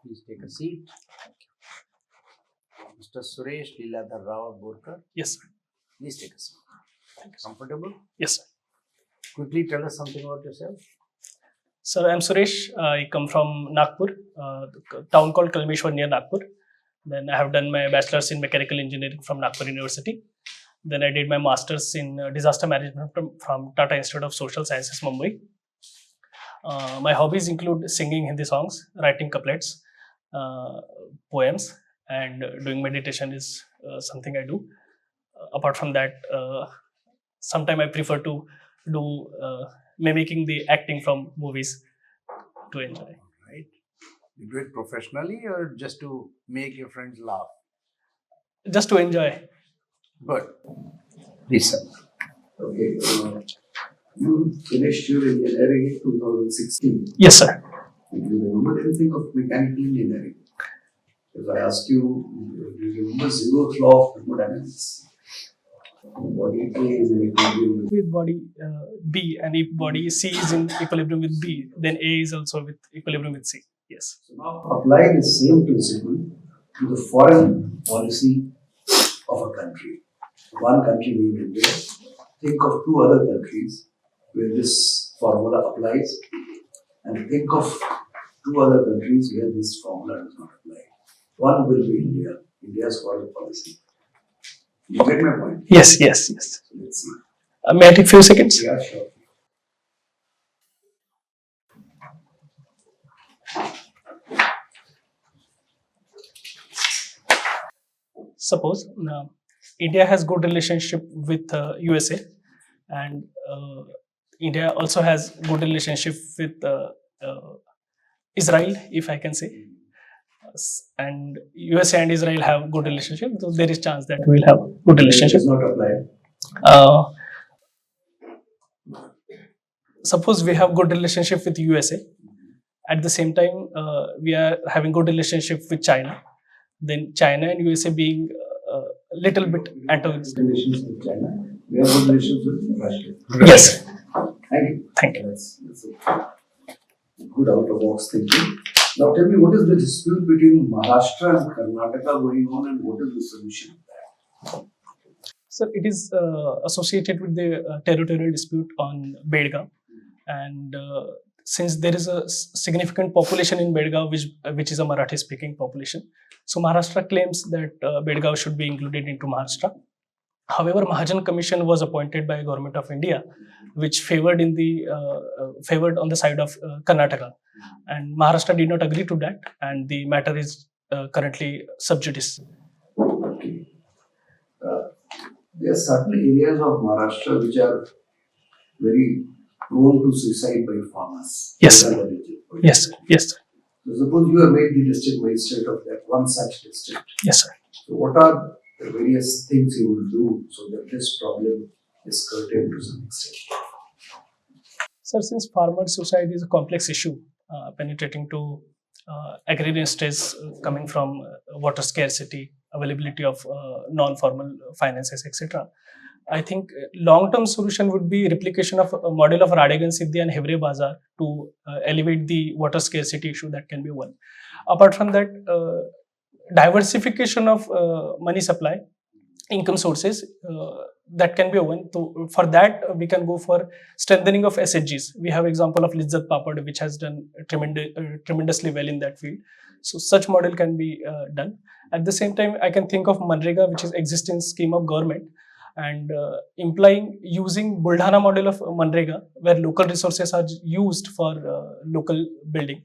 Please take a seat. Mr. Suresh Leeladhar Rao Borker. Yes, sir. Please take a seat. Thank you, sir. Comfortable? Yes, sir. Quickly tell us something about yourself. Sir, I'm Suresh. I come from Nagpur, the town called Kalmeshwar near Nagpur. Then I have done my bachelor's in mechanical engineering from Nagpur University. Then I did my master's in disaster management from Tata Institute of Social Sciences, Mumbai. My hobbies include singing Hindi songs, writing couplets, poems, and doing meditation is something I do. Apart from that, sometimes I prefer to do mimicking the acting from movies to enjoy. Right? You do it professionally or just to make your friends laugh? Just to enjoy. Good. Please, sir. Okay. You finished your engineering in 2016. Yes, sir. Do you remember anything of mechanical engineering? If I ask you, do you remember zeroth law of thermodynamics? Body A is in equilibrium With body B, and if body C is in equilibrium with B, then A is also with equilibrium with C. Yes. So now apply the same principle to the foreign policy of a country. One country being India. Think of two other countries where this formula applies, and think of two other countries where this formula does not apply. One will be India, India's foreign policy. You get my point? Yes, yes, yes. So let's see. May I take few seconds? Yeah, sure. Suppose India has good relationship with USA, and India also has good relationship with Israel, if I can say. And USA and Israel have good relationship, so there is chance that we will have good relationship. It does not apply. Suppose we have good relationship with USA. At the same time, we are having good relationship with China. Then China and USA being a little bit antagonistic. Relations with China. We have good relations with Russia. Yes. Thank you. Thank you. That's a good out of box thinking. Now tell me, what is the dispute between Maharashtra and Karnataka going on, and what is the solution to that? So it is associated with the territorial dispute on Bedgaon, and since there is a significant population in Bedgaon, which is a Marathi-speaking population, so Maharashtra claims that Bedgaon should be included into Maharashtra. However, Mahajan Commission was appointed by Government of India, which favored on the side of Karnataka, and Maharashtra did not agree to that, and the matter is currently sub judice. Okay. There are certain areas of Maharashtra which are very prone to suicide by farmers. Yes. Yes. Yes. So suppose you have made the district magistrate of that one such district. Yes, sir. So what are the various things you will do so that this problem is curtailed to some extent? Sir, since farmer suicide is a complex issue, penetrating to agrarian stress coming from water scarcity, availability of non-formal finances, etc. I think long-term solution would be replication of a model of Radegan Siddhi and Hevre Bazar to elevate the water scarcity issue. That can be one. Apart from that, diversification of money supply, income sources, that can be a one. So for that, we can go for strengthening of SHGs. We have example of Lizzat Papad, which has done tremendously well in that field. So such model can be done. At the same time, I can think of Manrega, which is existing scheme of government, and implying using Buldhana model of Manrega, where local resources are used for local building,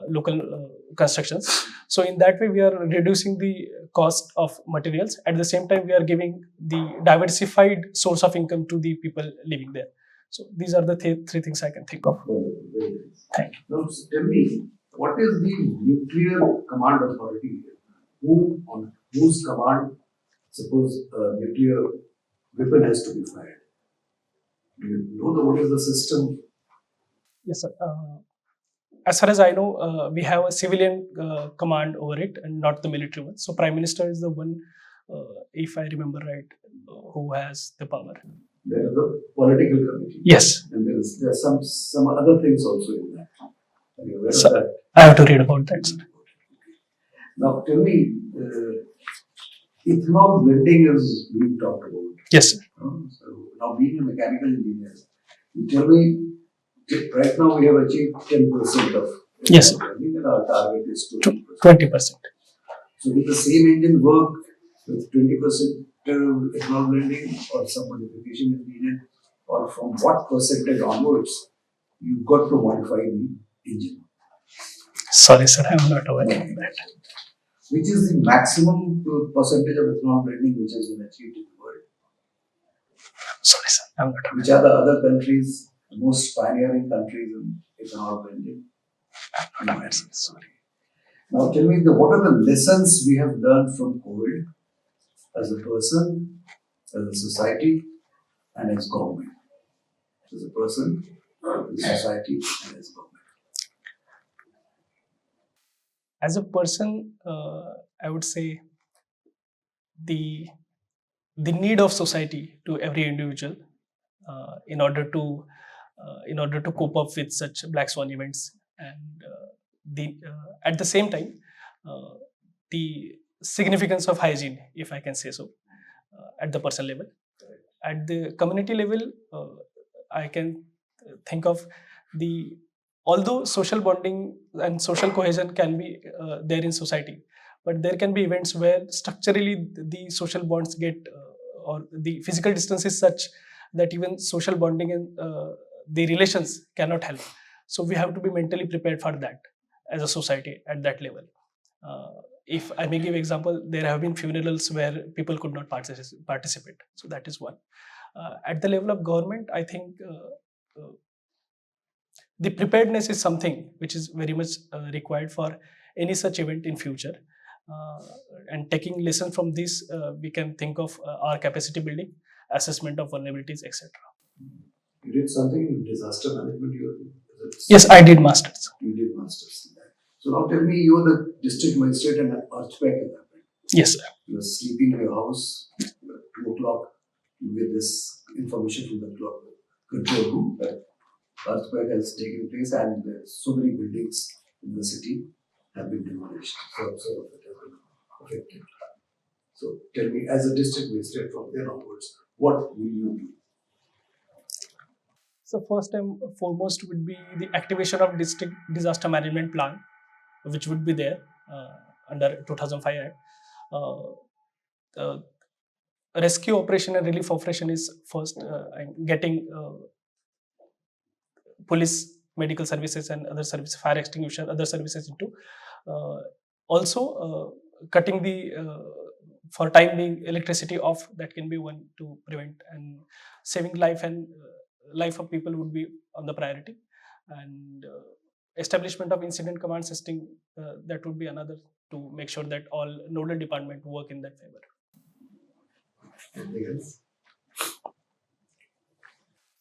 local constructions. So in that way, we are reducing the cost of materials. At the same time, we are giving the diversified source of income to the people living there. So these are the three things I can think of. Very nice. Thank you. Now tell me, what is the nuclear command authority here? On whose command, suppose a nuclear weapon has to be fired? Do you know what is the system? Yes, sir. As far as I know, we have a civilian command over it and not the military one. So Prime Minister is the one, if I remember right, who has the power. There is a political committee. Yes. And there are some other things also in that. Are you aware of So, that? I have to read about that, sir. Now tell me, ethanol blending is being talked about. Yes, sir. So now being a mechanical engineer, you tell me, right now we have achieved 10% of Yes, ethanol blending and our target is 20%. 20%. So will the same engine work with 20% ethanol blending or some modification is needed, or from what percentage onwards you got to modify the engine? Sorry, sir, I am not aware of that. Which is the maximum percentage of ethanol blending which has been achieved in the world? Sorry, sir, I am not aware. Which are the other countries, the most pioneering countries in ethanol blending? I'm not aware, sir. Sorry. Now tell me, what are the lessons we have learned from COVID as a person, as a society, and as government? As a person, as a society, and as government. As a person, I would say the need of society to every individual in order to cope up with such black swan events, and the at the same time uh, the significance of hygiene, if I can say so, at the personal level. At the community level, I can think of the although social bonding and social cohesion can be there in society, but there can be events where structurally the social bonds get or the physical distance is such that even social bonding and the relations cannot help. So we have to be mentally prepared for that as a society at that level. uh, if I may give example, there have been funerals where people could not participate. So that is one. At the level of government, I think the preparedness is something which is very much required for any such event in future. Uh, and taking lesson from this, we can think of our capacity building, assessment of vulnerabilities, etc. You did something in disaster management. Yes, I did masters. You did masters in that. So now tell me, you are the district magistrate and earthquake at that point. Yes, sir. You are sleeping in your house, 2 o'clock, you get this information from the control room that earthquake has taken place and so many buildings in the city have been demolished. So it has been affected. So tell me, as a district magistrate from there onwards, what will you do? So first and foremost would be the activation of district disaster management plan, which would be there under 2005 Act. Uh, the rescue operation and relief operation is first, and getting police, medical services, and other services, fire extinguisher, other services into. Uh, Also, cutting the for time being electricity off. That can be one to prevent, and saving life and life of people would be on the priority. And establishment of incident command system, that would be another, to make sure that all nodal department work in that favor. Anything else?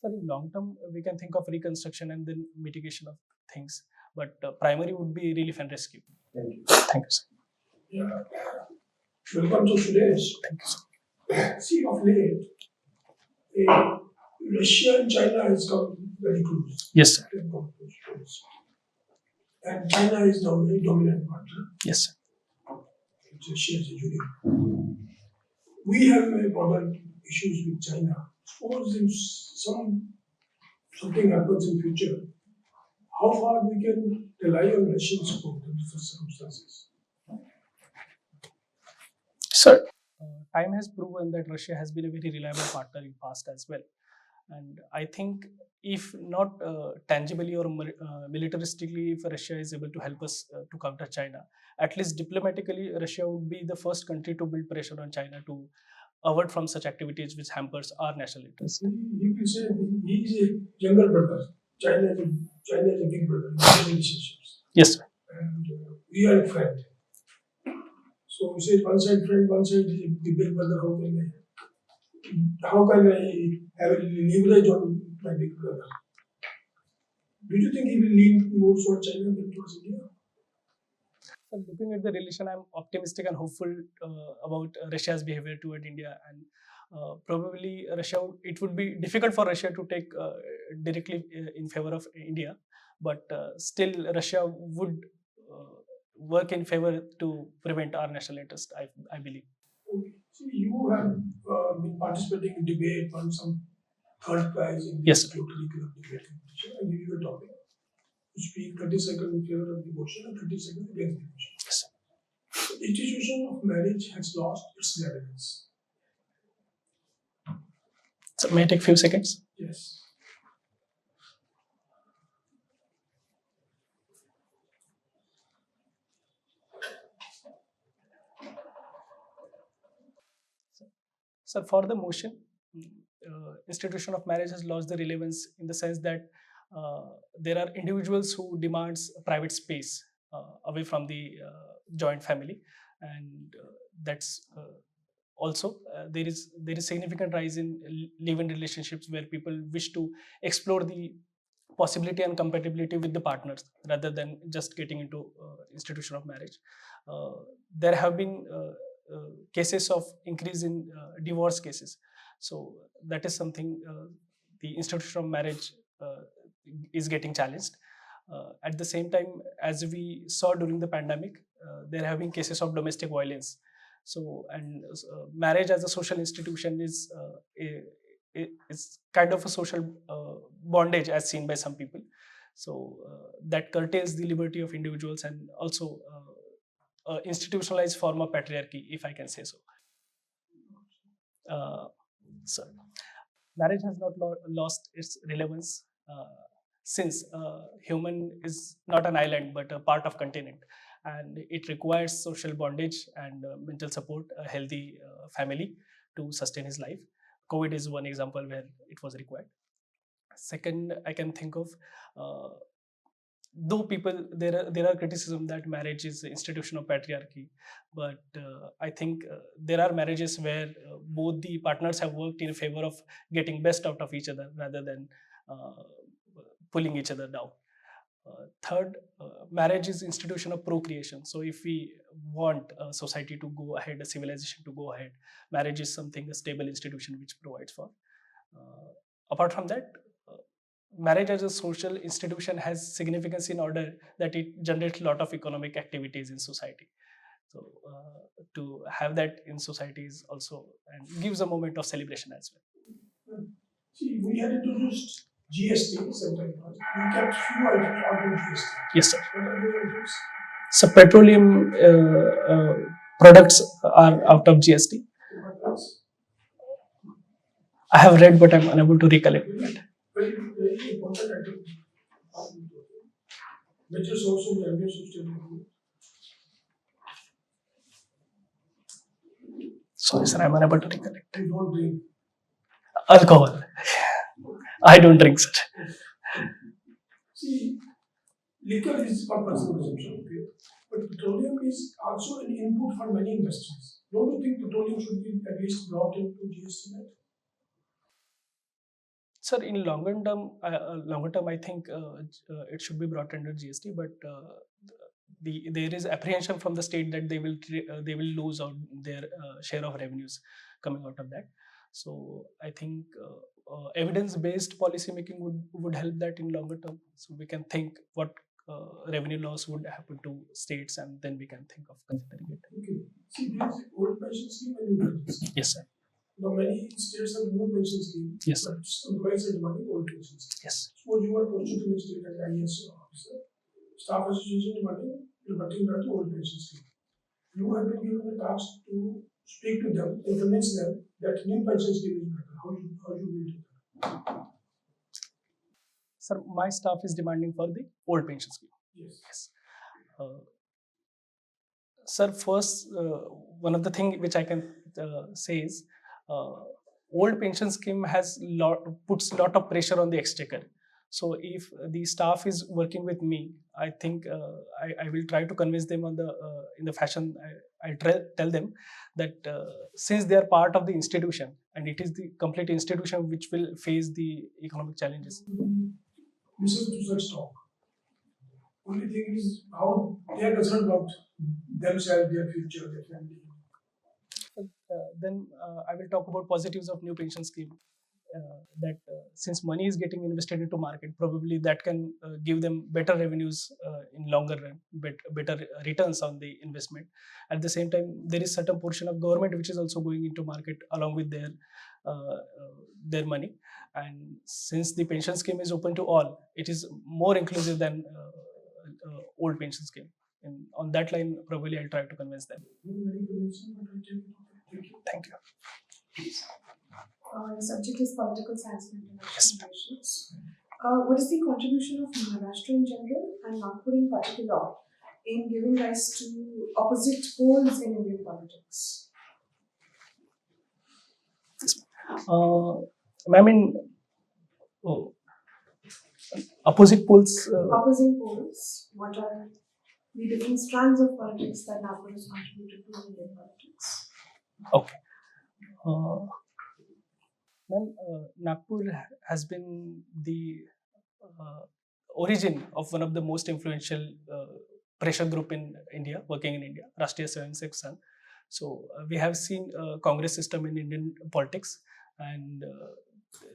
So in long term, we can think of reconstruction and then mitigation of things, but primary would be relief and rescue. Thank you. Thank you, sir. Yeah. Welcome to Suresh. Thank you, sir. See, of late, Russia and China has come very close. Yes, sir. They've come close. And China is now very dominant partner. Yes, sir. Russia is a union. We have border issues with China. Suppose if something happens in future, how far we can rely on Russian support under such circumstances? Sir, time has proven that Russia has been a very reliable partner in past as well. And I think if not tangibly or militaristically, if Russia is able to help us to counter China, at least diplomatically, Russia would be the first country to build pressure on China to avert from such activities which hampers our national interest. You can say he is a younger brother. China is a big brother in relationships. Yes, sir. And we are a friend. So we say one side friend, one side is the big brother. How can I have a leverage on my big brother? Do you think he will lean more towards China than towards India? So looking at the relation, I'm optimistic and hopeful about Russia's behavior toward India, and probably Russia. It would be difficult for Russia to take directly in favor of India, but still Russia work in favor to prevent our national interest, I believe. Okay. See, you have been participating in debate on some third prize in Yes, this Rotary Club debate competition. I give you a topic. You speak 30 seconds in favor of the motion and 30 seconds against the motion. yes. The institution of marriage has lost its relevance. So may I take few seconds? Yes. So for the motion, institution of marriage has lost the relevance in the sense that there are individuals who demands private space away from the joint family, and that's also there is significant rise in live-in relationships where people wish to explore the possibility and compatibility with the partners rather than just getting into institution of marriage. There have been cases of increase in divorce cases, so that is something the institution of marriage uh, is getting challenged. At the same time, as we saw during the pandemic, there have been cases of domestic violence. So, and marriage as a social institution is kind of a social bondage as seen by some people. So that curtails the liberty of individuals and also institutionalized form of patriarchy, if I can say so. Uh, so marriage has not lost its relevance since human is not an island but a part of continent, and it requires social bondage and mental support, a healthy family to sustain his life. COVID is one example where it was required. Second, I can think of, uh, though people there are criticism that marriage is an institution of patriarchy, but I think there are marriages where both the partners have worked in favor of getting best out of each other rather than uh, pulling each other down. Third, marriage is institution of procreation. So if we want a society to go ahead, a civilization to go ahead, marriage is something, a stable institution which provides for. Apart from that, marriage as a social institution has significance in order that it generates a lot of economic activities in society. So to have that in society is also, and gives a moment of celebration as well. See, we had introduced GST sometime past. We kept few items out of GST. Yes, sir. What are those items? So petroleum products are out of GST. What else? I have read, but I'm unable to recollect that. Very important item. Major source of revenue sustainability. Sorry, sir, I'm unable to recollect. You don't drink. Alcohol. I don't drink, sir. See, liquor is for personal consumption, okay? But petroleum is also an input for many industries. Don't you think petroleum should be at least brought into GST net? Sir, in longer term, I think it should be brought under GST, but there is apprehension from the state that they will lose out their share of revenues coming out of that. So I think evidence-based policy making would help that in longer term. So we can think what revenue loss would happen to states, and then we can think of considering it. Okay. See, there is old pension scheme and new pension scheme. Yes, sir. Now, many states have new pension scheme, Yes, sir. but employees are demanding old pension scheme. Yes. Suppose you are posted in a state as IAS officer, staff association demanding back to old pension scheme. You have been given the task to speak to them and convince them that new pension scheme is better. How you will do that? Sir, my staff is demanding for the old pension scheme. Yes. Yes. Sir, first, one of the thing which I can say is old pension scheme puts lot of pressure on the exchequer. So if the staff is working with me, I think I will try to convince them on the in the fashion I tell them that since they are part of the institution and it is the complete institution which will face the economic challenges. Listen to such talk. Only thing is how they are concerned about themselves, their future, their family. Then I will talk about positives of new pension scheme. that since money is getting invested into market, probably that can give them better revenues in longer run, better returns on the investment. At the same time, there is certain portion of government which is also going into market along with their money. And since the pension scheme is open to all, it is more inclusive than old pension scheme. And on that line, probably I'll try to convince them. Very convincing, but I take it. Thank you. Thank you. The subject is political science and Yes. international relations. What is the contribution of Maharashtra in general and Nagpur in particular in giving rise to opposite poles in Indian politics? Ma'am, in opposite poles. Opposing poles, what are the different strands of politics that Nagpur has contributed to Indian politics? Okay. Ma'am, Nagpur has been the origin of one of the most influential pressure group in India, working in India, Rashtriya Swayamsevak Sangh. So we have seen Congress system in Indian politics, and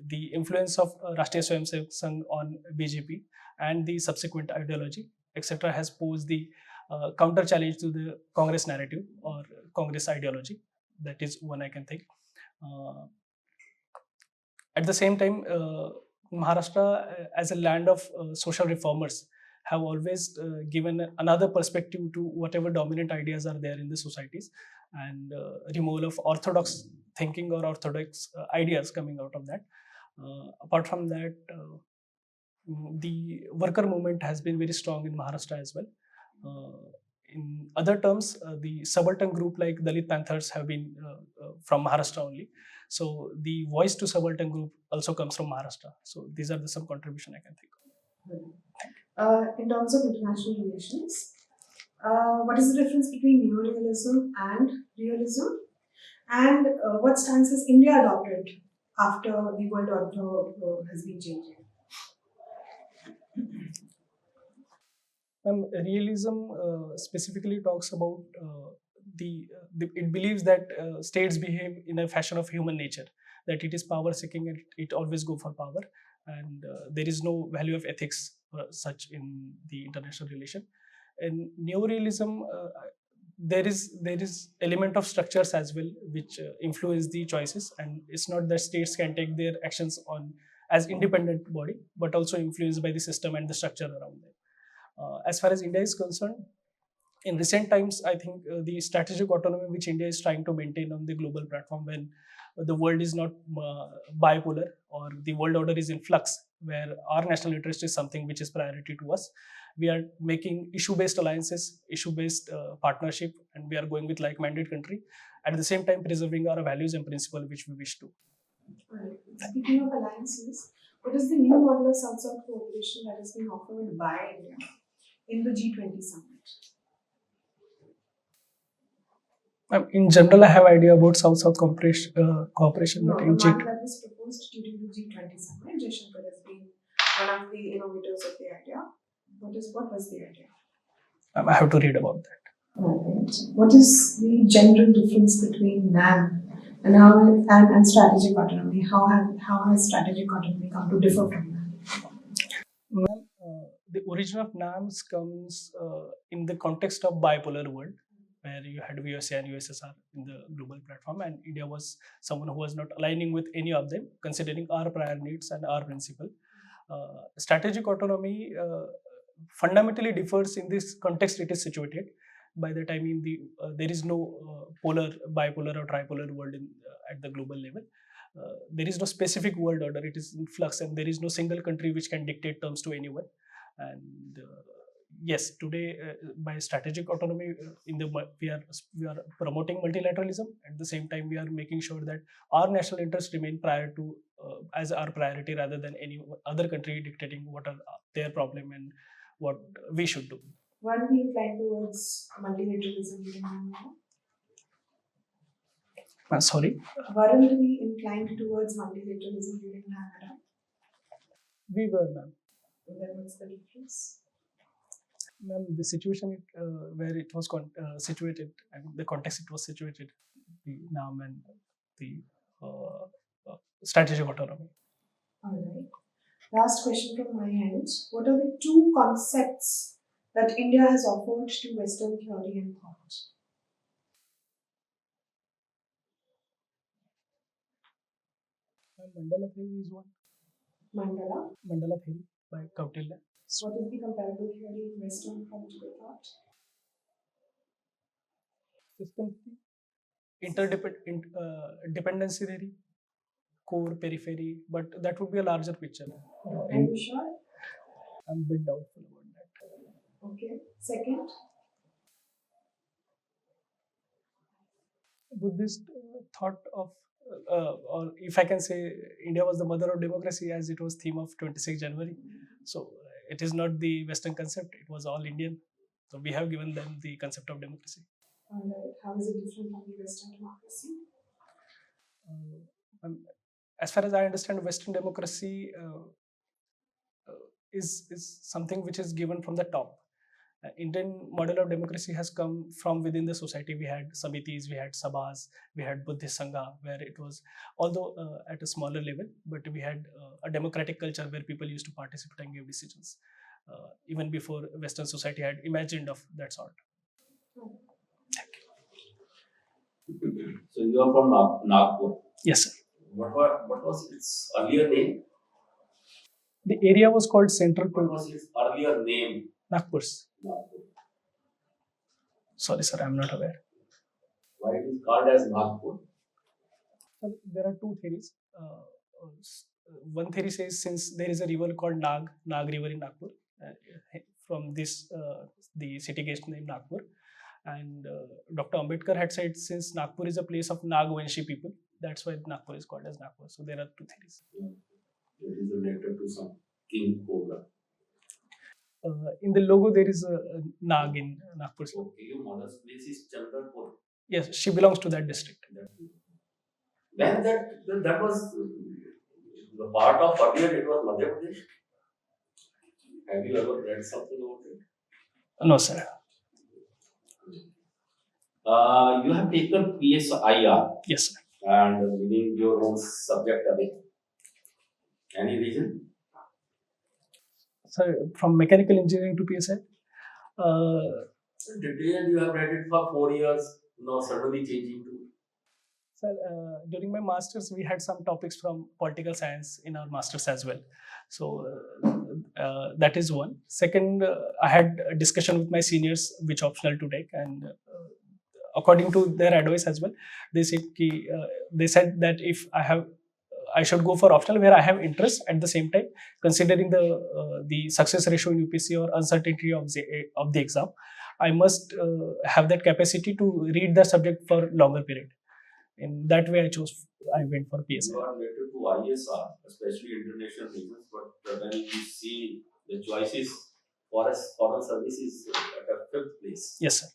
the influence of Rashtriya Swayamsevak Sangh on BJP and the subsequent ideology, etc., has posed the counter challenge to the Congress narrative or Congress ideology. That is one I can think. At the same time, Maharashtra, as a land of social reformers, have always given another perspective to whatever dominant ideas are there in the societies, and removal of orthodox thinking or orthodox ideas coming out of that. Apart from that, the worker movement has been very strong in Maharashtra as well. In other terms, the subaltern group like Dalit Panthers have been from Maharashtra only. So the voice to subaltern group also comes from Maharashtra. So these are some contribution I can think of. In terms of international relations, what is the difference between neorealism and realism? And what stance has India adopted after the world order has been changing? Realism specifically talks about it believes that states behave in a fashion of human nature, that it is power seeking and it always go for power, and there is no value of ethics such in the international relation. In neorealism, there is element of structures as well which influence the choices, and it's not that states can take their actions on as independent body, but also influenced by the system and the structure around them. As far as India is concerned, in recent times, I think the strategic autonomy which India is trying to maintain on the global platform, when the world is not bipolar or the world order is in flux, where our national interest is something which is priority to us, we are making issue-based alliances, issue-based partnership, and we are going with like-minded country, at the same time preserving our values and principles which we wish to. Right. Speaking of alliances, what is the new model of South-South cooperation that has been offered by India in the G20 summit? In general, I have idea about South-South cooperation, No, but the in one that was proposed during the G20 summit, Jaishankar has been one of the innovators of the idea. What was the idea? I have to read about that. Right. What is the general difference between NAM and strategic autonomy? How has strategic autonomy come to differ from NAM? Ma'am, the origin of NAMs comes in the context of bipolar world, where you had USA and USSR in the global platform, and India was someone who was not aligning with any of them, considering our prior needs and our principle. Strategic autonomy fundamentally differs in this context it is situated. By that I mean there is no polar, bipolar or tripolar world at the global level. There is no specific world order, it is in flux, and there is no single country which can dictate terms to anyone. And yes, today by strategic autonomy, we are promoting multilateralism. At the same time, we are making sure that our national interests remain prior to as our priority, rather than any other country dictating what are their problem and what we should do. Why do we incline towards multilateralism during NAM? Sorry? Weren't we inclined towards multilateralism during NAM? We were, ma'am. Then what's the difference? Ma'am, the situation where it was situated, and the context it was situated, the NAM and the strategic autonomy. Alright. Last question from my end. What are the two concepts that India has offered to Western theory and thought? Mandala theory is one. Mandala theory by Kautilya. What is the comparable theory in Western political thought? System theory, dependency theory, core, periphery, but that would be a larger picture. Are you sure? I'm a bit doubtful about that. Okay. Second? Buddhist thought of, or if I can say, India was the mother of democracy, as it was theme of 26 January. So it is not the Western concept; it was all Indian. So we have given them the concept of democracy. Alright. How is it different from the Western democracy? As far as I understand, Western democracy is something which is given from the top. Indian model of democracy has come from within the society. We had samitis, we had sabhas, we had Buddhist Sangha, where it was, although at a smaller level, but we had a democratic culture where people used to participate and give decisions, even before Western society had imagined of that sort. So you are from Nagpur. Yes, sir. What was its earlier name? The area was called Central What was its earlier name? Nagpurs. Nagpur. Sorry, sir, I'm not aware. Why it is called as Nagpur? There are two theories. One theory says, since there is a river called Nag River in Nagpur, from this the city gets named Nagpur, and Dr. Ambedkar had said, since Nagpur is a place of Nagvanshi people, that's why Nagpur is called as Nagpur. So there are two theories. It is related to some king cobra. In the logo, there is a Nag in Nagpur. Okay, your mother's place is Chandrapur. Yes, she belongs to that district. When that was the part of earlier, it was Madhya Pradesh. Have you ever read something about it? No, sir. You have taken PSIR Yes, sir. and leaving your own subject away. Any reason? Sir, from mechanical engineering to PSI. Detailed, you have read it for 4 years, now suddenly changing to. Sir, during my masters, we had some topics from political science in our masters as well. So that is one. Second, I had a discussion with my seniors which optional to take, and according to their advice as well, they said that if I should go for optional where I have interest. At the same time, considering the success ratio in UPSC or uncertainty of the exam, I must have that capacity to read the subject for longer period. In that way, I went for PSI. You are related to ISR, especially international reasons, but when you see the choices, foreign service is at a fifth place. Yes, sir.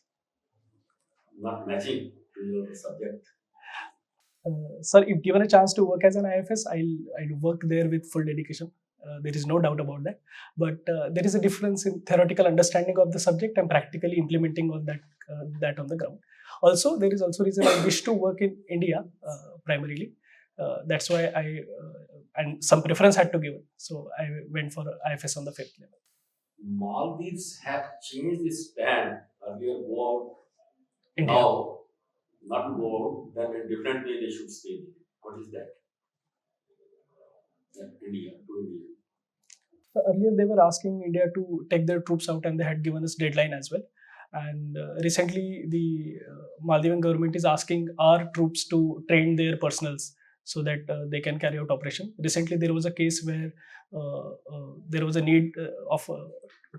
Not matching to your subject. Sir, if given a chance to work as an IFS, I'll work there with full dedication. There is no doubt about that. But there is a difference in theoretical understanding of the subject and practically implementing of that on the ground. Also, there is also reason I wish to work in India primarily. That's why and some preference had to give it. So I went for IFS on the 5th level. Maldives have changed its stand. Earlier go out. India. Now, not to go out, then in different way they should stay. What is that? India. So earlier they were asking India to take their troops out, and they had given us deadline as well. And recently the Maldivian government is asking our troops to train their personals so that they can carry out operation. Recently there was a case where there was a need of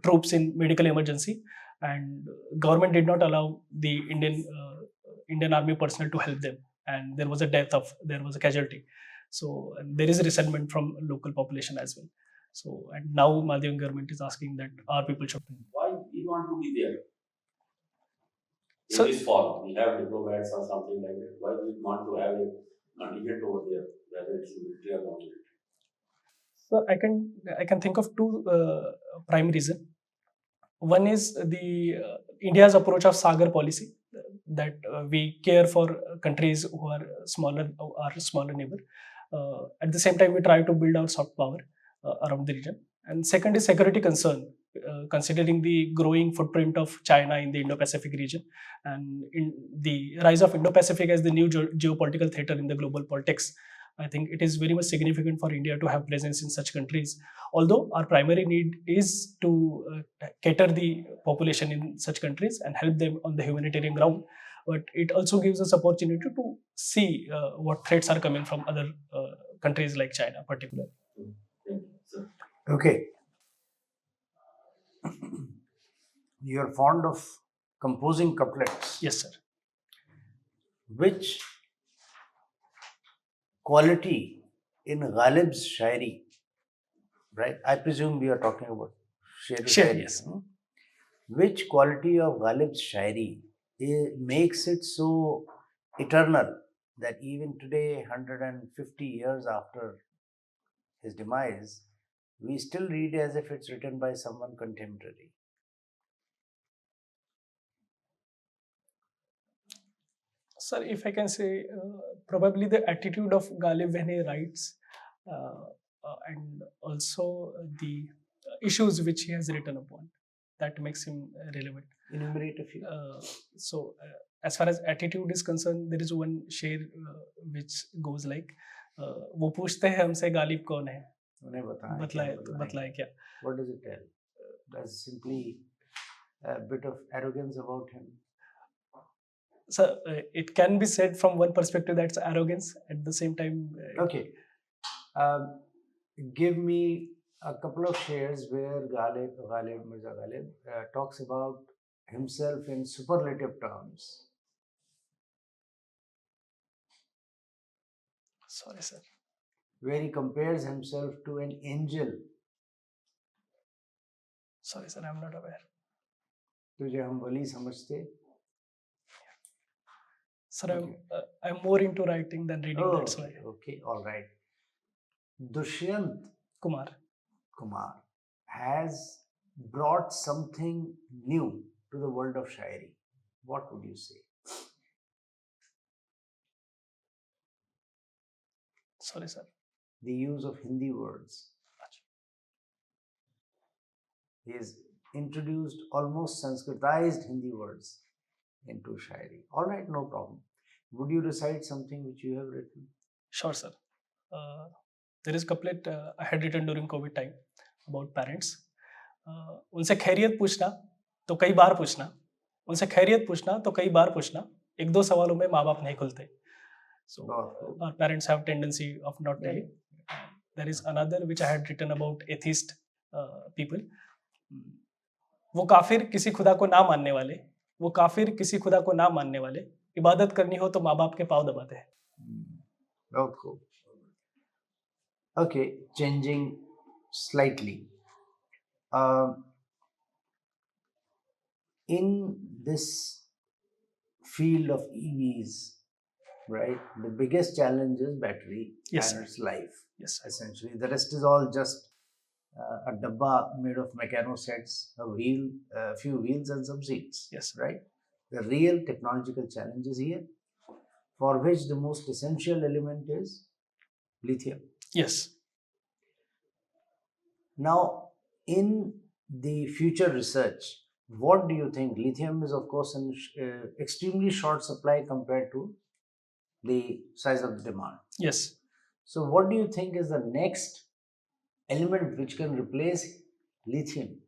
troops in medical emergency, and government did not allow the Indian army personnel to help them, and there was a casualty. So there is a resentment from local population as well. So, and now Maldivian government is asking that our people should. Why we want to be there? So, in this form, we have diplomats or something like that. Why we want to have a contingent over there, whether it's military or non-military? So I can think of two prime reasons. One is the India's approach of Sagar policy, that we care for countries who are smaller neighbor, At the same time, we try to build our soft power around the region. And second is security concern, considering the growing footprint of China in the Indo-Pacific region and in the rise of Indo-Pacific as the new geopolitical theater in the global politics. I think it is very much significant for India to have presence in such countries. Although our primary need is to cater the population in such countries and help them on the humanitarian ground, but it also gives us opportunity to see what threats are coming from other countries like China, particularly. Thank you, sir. Okay. You're fond of composing couplets. Yes, sir. Which quality in Ghalib's shairi, right? I presume we are talking about shairi. Yes. Which quality of Ghalib's shairi makes it so eternal that even today, 150 years after his demise, we still read as if it's written by someone contemporary? Sir, if I can say, probably the attitude of Ghalib when he writes, and also the issues which he has written upon, that makes him relevant. Enumerate a few. As far as attitude is concerned, there is one शेर which goes like, वो पूछते हैं हमसे गालिब कौन है, उन्हें बताएं, बतलाए क्या. What does it tell? Does simply a bit of arrogance about him? So it can be said from one perspective that's arrogance. At the same time, Okay. Give me a couple of shares where Mirza Ghalib talks about himself in superlative terms. Sorry, sir. Where he compares himself to an angel. Sorry, sir, I'm not aware. तुझे हम वली समझते? Sir, Okay. I'm more into writing than reading. Oh, that's why. okay, all right. Dushyant Kumar. has brought something new to the world of shairi. What would you say? Sorry, sir. The use of Hindi words. He has introduced almost Sanskritized Hindi words into shairi. All right, no problem. Would you recite something which you have written? Sure, sir. There is a couplet I had written during COVID time about parents. उनसे खैरियत पूछना तो कई बार पूछना, उनसे खैरियत पूछना तो कई बार पूछना, एक दो सवालों में माँ बाप नहीं खुलते. So our parents have tendency of not telling. There is another which I had written about atheist people. वो काफिर किसी खुदा को ना मानने वाले, वो काफिर किसी खुदा को ना मानने वाले, इबादत करनी हो तो माँ बाप के पाँव दबाते हैं. Very cool. Okay, changing slightly. In this field of EVs, right, the biggest challenge is battery Yes, and its life. Yes, sir. Essentially, the rest is all just a dabba made of mechano sets, a wheel, a few wheels, and some seats. Yes. Right. The real technological challenge is here, for which the most essential element is lithium. Yes. Now, in the future research, what do you think? Lithium is, of course, an extremely short supply compared to the size of the demand. Yes. So, what do you think is the next element which can replace lithium?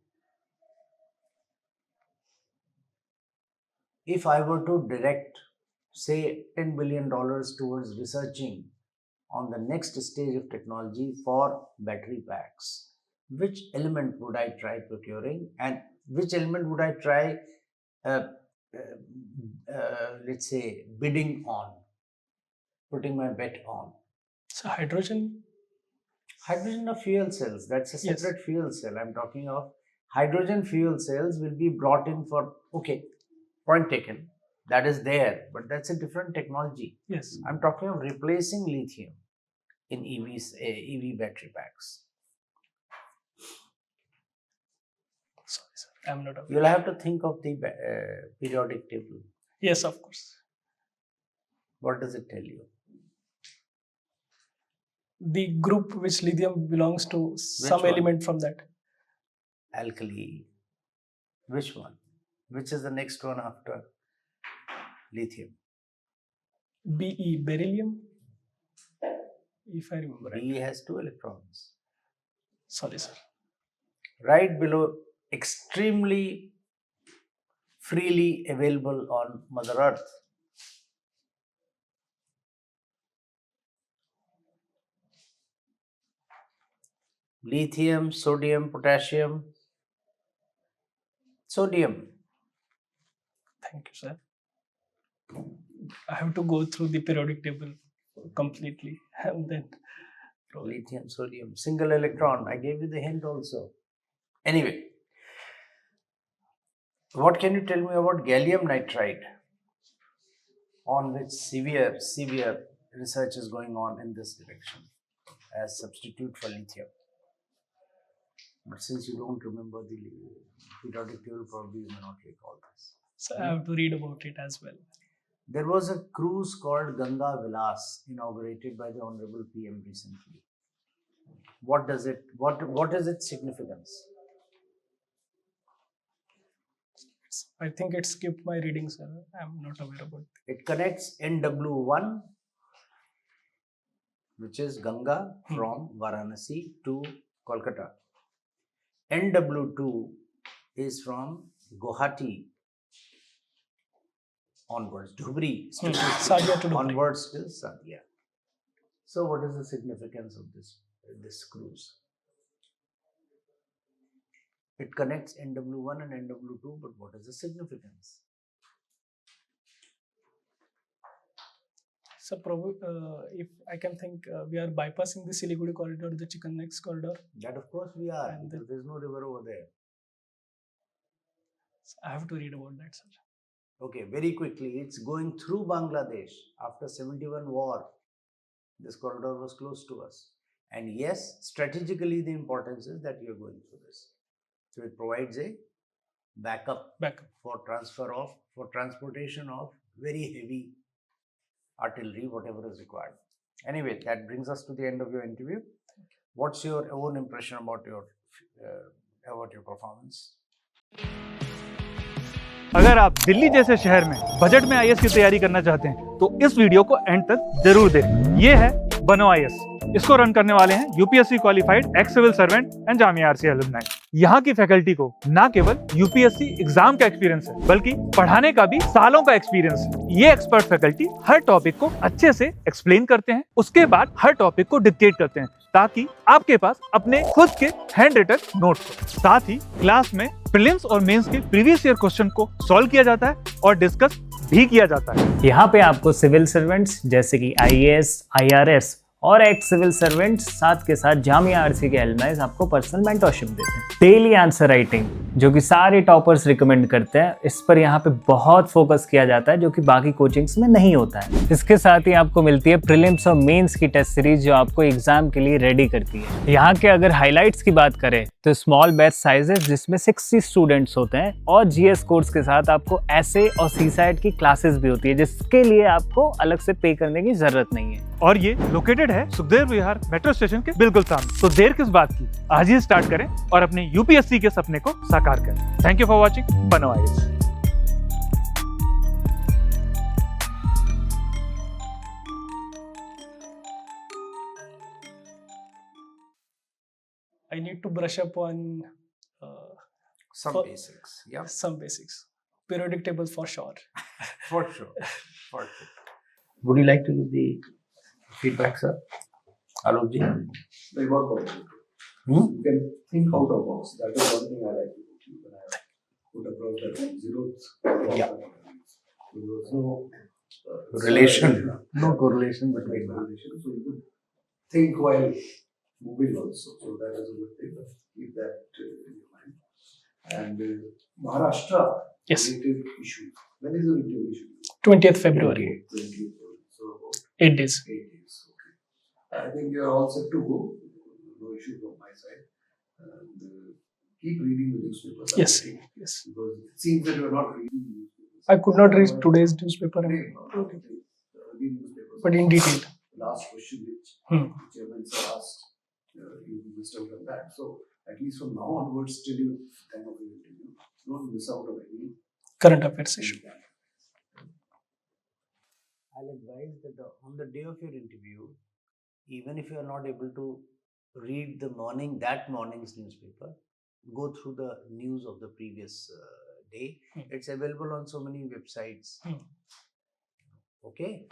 If I were to direct, say, $10 billion towards researching on the next stage of technology for battery packs, which element would I try procuring, and which element would I try, let's say, bidding on, putting my bet on? So hydrogen. Hydrogen of fuel cells, that's a Yes. separate fuel cell. I'm talking of hydrogen fuel cells will be brought in for, okay, point taken, that is there, but that's a different technology. Yes. I'm talking of replacing lithium in EVs, EV battery packs. Sorry, sir. I'm not aware. You'll have to think of the periodic table. Yes, of course. What does it tell you? The group which lithium belongs to, some one? element from that. Alkali. Which one? Which is the next one after lithium? Be, beryllium, if I remember right. B has 2 electrons. Sorry, sir. Right below, extremely freely available on Mother Earth. Lithium, sodium, potassium. Sodium. Thank you, sir. I have to go through the periodic table completely and then Lithium, sodium, single electron. I gave you the hint also. Anyway, what can you tell me about gallium nitride, on which severe research is going on in this direction as substitute for lithium? But since you don't remember the periodic table, probably you may not recall this. so I have to read about it as well. There was a cruise called Ganga Vilas inaugurated by the Honorable PM recently. What does it? What is its significance? I think it skipped my reading, sir. I'm not aware about it. It connects NW1, which is Ganga from Varanasi to Kolkata. NW2 is from Guwahati onwards, Dhubri, Sadia to Dhubri. onwards till Sadia. So, what is the significance of this cruise? It connects NW1 and NW2, but what is the significance? So, if I can think, we are bypassing the Siliguri corridor, the Chicken Necks corridor. That of course we are. And There is no river over there. So I have to read about that, sir. Okay, very quickly, it's going through Bangladesh. After 71 war, this corridor was close to us. And yes, strategically the importance is that you're going through this. So it provides a backup for transportation of very heavy artillery, whatever is required. Anyway, that brings us to the end of your interview. What's your own impression about your performance? अगर आप दिल्ली जैसे शहर में budget में IAS की तैयारी करना चाहते हैं तो इस वीडियो को एंड तक जरूर देखें। ये है बनो आईएएस। इसको रन करने वाले हैं UPSC qualified ex civil servant and Jamia RCA alumni. यहाँ की फैकल्टी को ना केवल यूपीएससी एग्जाम का एक्सपीरियंस है बल्कि पढ़ाने का भी सालों का एक्सपीरियंस है। ये एक्सपर्ट फैकल्टी हर टॉपिक को अच्छे से एक्सप्लेन करते हैं, उसके बाद हर टॉपिक को डिक्टेट करते हैं ताकि आपके पास अपने खुद के हैंड रिटन नोट्स हो। साथ ही क्लास में प्रीलिम्स और मेंस के प्रीवियस ईयर क्वेश्चन को सॉल्व किया जाता है और डिस्कस भी किया जाता है। यहाँ पे आपको सिविल सर्वेंट्स जैसे कि आईएएस, आईआरएस और एक्स सिविल सर्वेंट्स साथ के साथ जामिया आरसीए के एलुमनाइज आपको पर्सनल मेंटरशिप देते हैं। डेली आंसर राइटिंग जो कि सारे टॉपर्स रिकमेंड करते हैं, इस पर यहाँ पे बहुत फोकस किया जाता है जो कि बाकी कोचिंग्स में नहीं होता है। इसके साथ ही आपको मिलती है प्रीलिम्स और मेंस की टेस्ट सीरीज जो आपको एग्जाम के लिए रेडी करती है। यहाँ के अगर हाईलाइट्स की बात करें तो स्मॉल बैच साइजेस जिसमें 60 स्टूडेंट्स होते हैं और जीएस कोर्स के साथ आपको एसे और सीसैट की क्लासेस भी होती है जिसके लिए आपको अलग से पे करने की जरूरत नहीं है। और ये लोकेटेड है सुखदेव विहार मेट्रो स्टेशन के बिल्कुल सामने। तो देर किस बात की, आज ही स्टार्ट करें और अपने यूपीएससी के सपने को साकार करें। थैंक यू फॉर वॉचिंग बनो IAS. I need to brush up on Some basics. Yeah. some basics. Periodic tables for sure. For sure. Would you like to give the feedback, sir? Alok ji? They work out. You can think out of box. That is one thing I like about you. When I put across that zeros. Yeah. There was no Relation. No correlation between them. correlation. So you could think while moving also. So that is a good thing. Keep that in your mind. And Maharashtra Yes. related issue. When is the related issue? 20th February. 20th. So about 8 days. 8 days. Okay. I think you are all set to go. No issue from my side. And keep reading the newspapers. Yes. Yes. Because it seems that you are not reading the newspapers. I could not read today's newspaper, Read newspapers. but in detail. last question which chairman sir asked, you missed out on that. So at least from now onwards, till you kind of interview, don't miss out on any Current affairs issue. I'll advise that on the day of your interview, even if you are not able to read that morning's newspaper, go through the news of the previous day. It's available on so many websites. Okay?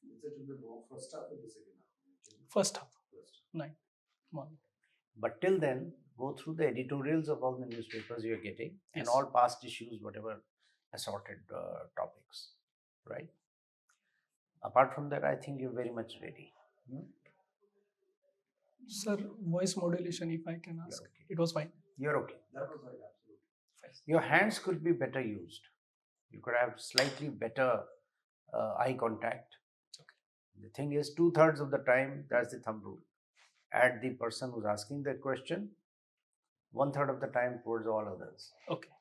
Is it in the first half or the second half? First half, 9 morning. But till then, go through the editorials of all the newspapers you're getting and Yes. all past issues, whatever assorted topics, right? Apart from that, I think you're very much ready. Sir, voice modulation, if I can ask, okay. it was fine. You're okay. That was right, absolutely. Your hands could be better used. You could have slightly better eye contact. Okay. The thing is, 2/3 of the time, that's the thumb rule, at the person who's asking that question, 1/3 of the time towards all others. Okay.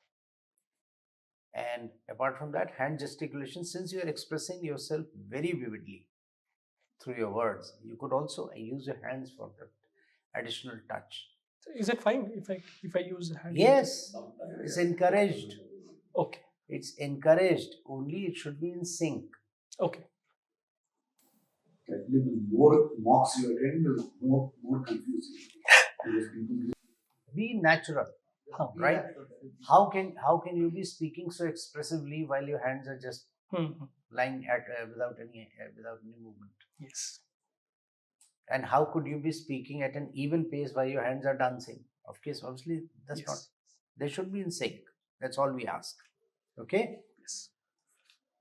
And apart from that, hand gesticulation, since you are expressing yourself very vividly through your words, you could also use your hands for that additional touch. So is it fine if I use hand? Yes, it's encouraged. Okay. It's encouraged. Only it should be in sync. Okay. Like little more mocks you attend, more confusing. Because people Be natural, right? How can you be speaking so expressively while your hands are just lying at without any movement? Yes. And how could you be speaking at an even pace while your hands are dancing? Obviously, that's Yes. not. They should be in sync. That's all we ask. Okay? Yes.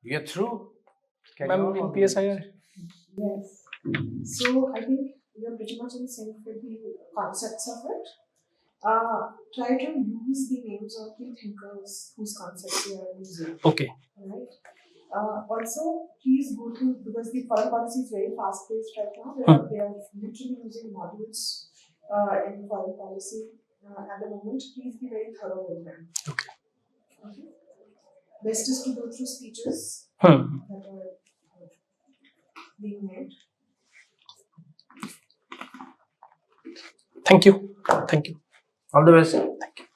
We are through. Ma'am, in PSIR. Yes. So I think we are pretty much in sync with the concepts of it. Try to use the names of the thinkers whose concepts we are using. Okay. Right. Also, please go through, because the foreign policy is very fast paced right now. They are literally using modules in foreign policy at the moment. Please be very thorough with them. Okay. Okay. Best is to go through speeches that are being made. Thank you. Thank you. All the best. Thank you.